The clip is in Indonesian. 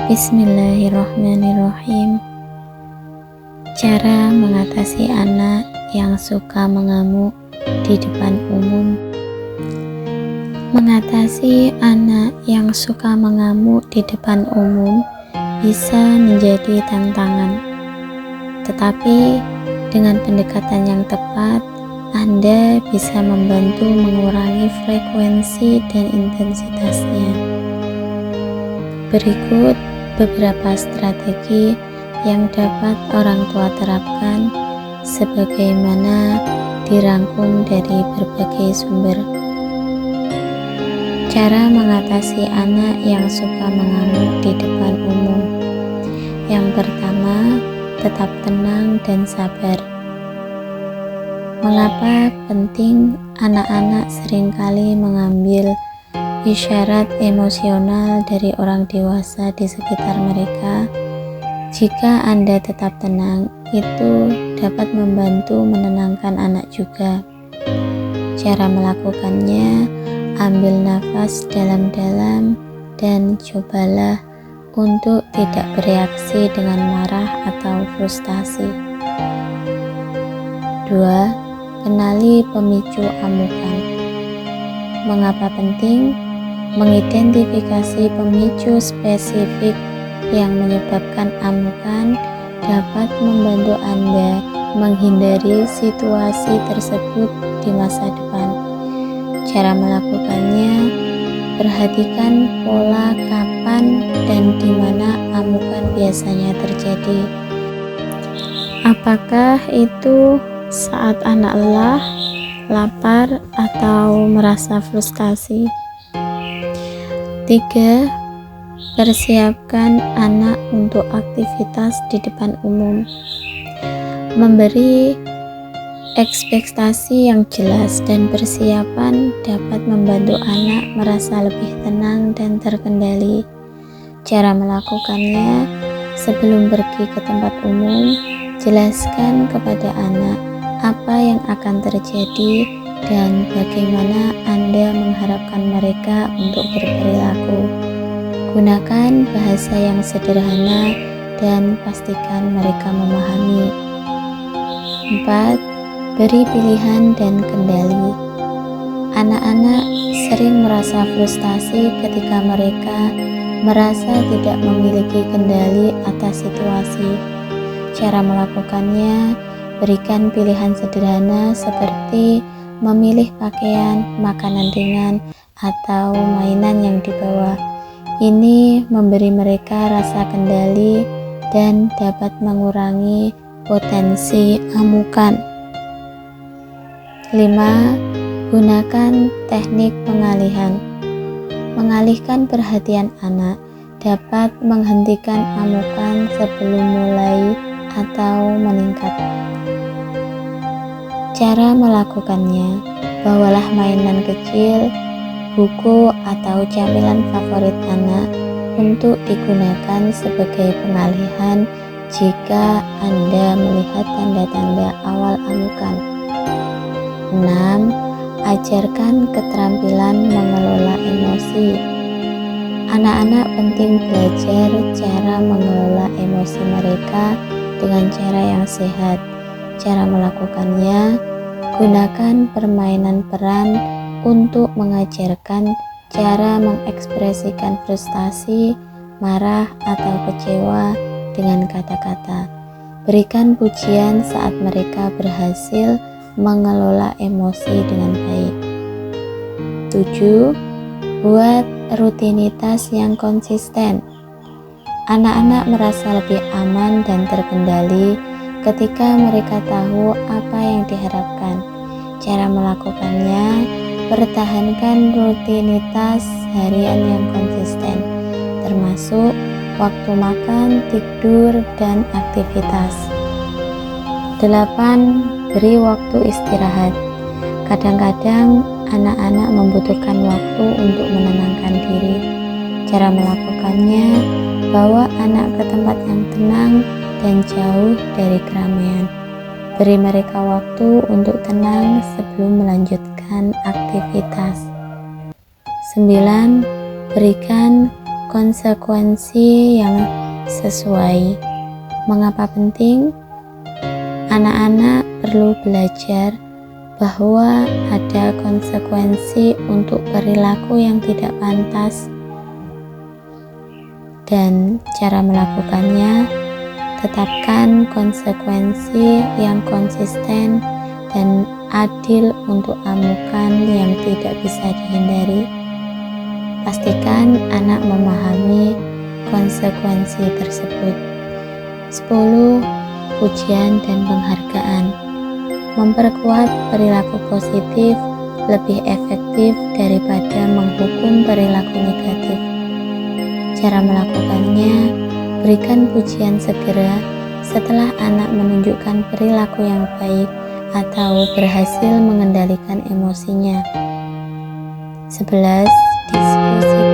Bismillahirrahmanirrahim. Cara mengatasi anak yang suka mengamuk di depan umum. Mengatasi anak yang suka mengamuk di depan umum bisa menjadi tantangan. Tetapi dengan pendekatan yang tepat, Anda bisa membantu mengurangi frekuensi dan intensitasnya. Berikut beberapa strategi yang dapat orang tua terapkan sebagaimana dirangkum dari berbagai sumber. Cara mengatasi anak yang suka mengamuk di depan umum. Yang pertama, tetap tenang dan sabar. Mengapa penting anak-anak seringkali mengambil isyarat emosional dari orang dewasa di sekitar mereka? Jika Anda tetap tenang, itu dapat membantu menenangkan anak juga. Cara melakukannya, ambil nafas dalam-dalam dan cobalah untuk tidak bereaksi dengan marah atau frustasi. 2. Kenali pemicu amukan. Mengapa penting? Mengidentifikasi pemicu spesifik yang menyebabkan amukan dapat membantu Anda menghindari situasi tersebut di masa depan. Cara melakukannya, perhatikan pola kapan dan di mana amukan biasanya terjadi. Apakah itu saat anak lelah, lapar, atau merasa frustasi? 3. Persiapkan anak untuk aktivitas di depan umum. Memberi ekspektasi yang jelas dan persiapan dapat membantu anak merasa lebih tenang dan terkendali. Cara melakukannya, sebelum pergi ke tempat umum, jelaskan kepada anak apa yang akan terjadi dan bagaimana Anda mengharapkan mereka untuk berperilaku. Gunakan bahasa yang sederhana dan pastikan mereka memahami. 4. Beri pilihan dan kendali. Anak-anak sering merasa frustasi ketika mereka merasa tidak memiliki kendali atas situasi. Cara melakukannya, berikan pilihan sederhana seperti memilih pakaian, makanan ringan, atau mainan yang dibawa. Ini memberi mereka rasa kendali dan dapat mengurangi potensi amukan. 5. Gunakan teknik pengalihan. Mengalihkan perhatian anak dapat menghentikan amukan sebelum mulai atau meningkat. Cara melakukannya, bawalah mainan kecil, buku, atau camilan favorit anak untuk digunakan sebagai pengalihan jika Anda melihat tanda-tanda awal amukan. 6. Ajarkan keterampilan mengelola emosi. Anak-anak penting belajar cara mengelola emosi mereka dengan cara yang sehat. Cara melakukannya, gunakan permainan peran untuk mengajarkan cara mengekspresikan frustasi, marah, atau kecewa dengan kata-kata. Berikan pujian saat mereka berhasil mengelola emosi dengan baik. 7. Buat rutinitas yang konsisten. Anak-anak merasa lebih aman dan terkendali ketika mereka tahu apa yang diharapkan. Cara melakukannya, pertahankan rutinitas harian yang konsisten, termasuk waktu makan, tidur, dan aktivitas. 8. Beri waktu istirahat. Kadang-kadang anak-anak membutuhkan waktu untuk menenangkan diri. Cara melakukannya, bawa anak ke tempat yang tenang dan jauh dari keramaian. Beri mereka waktu untuk tenang sebelum melanjutkan aktivitas. 9. Berikan konsekuensi yang sesuai. Mengapa penting? Anak-anak perlu belajar bahwa ada konsekuensi untuk perilaku yang tidak pantas, dan cara melakukannya, tetapkan konsekuensi yang konsisten dan adil untuk amukan yang tidak bisa dihindari. Pastikan anak memahami konsekuensi tersebut. 10. Pujian dan penghargaan. Memperkuat perilaku positif lebih efektif daripada menghukum perilaku negatif. Cara melakukannya, berikan pujian segera setelah anak menunjukkan perilaku yang baik atau berhasil mengendalikan emosinya. 11. Diskusi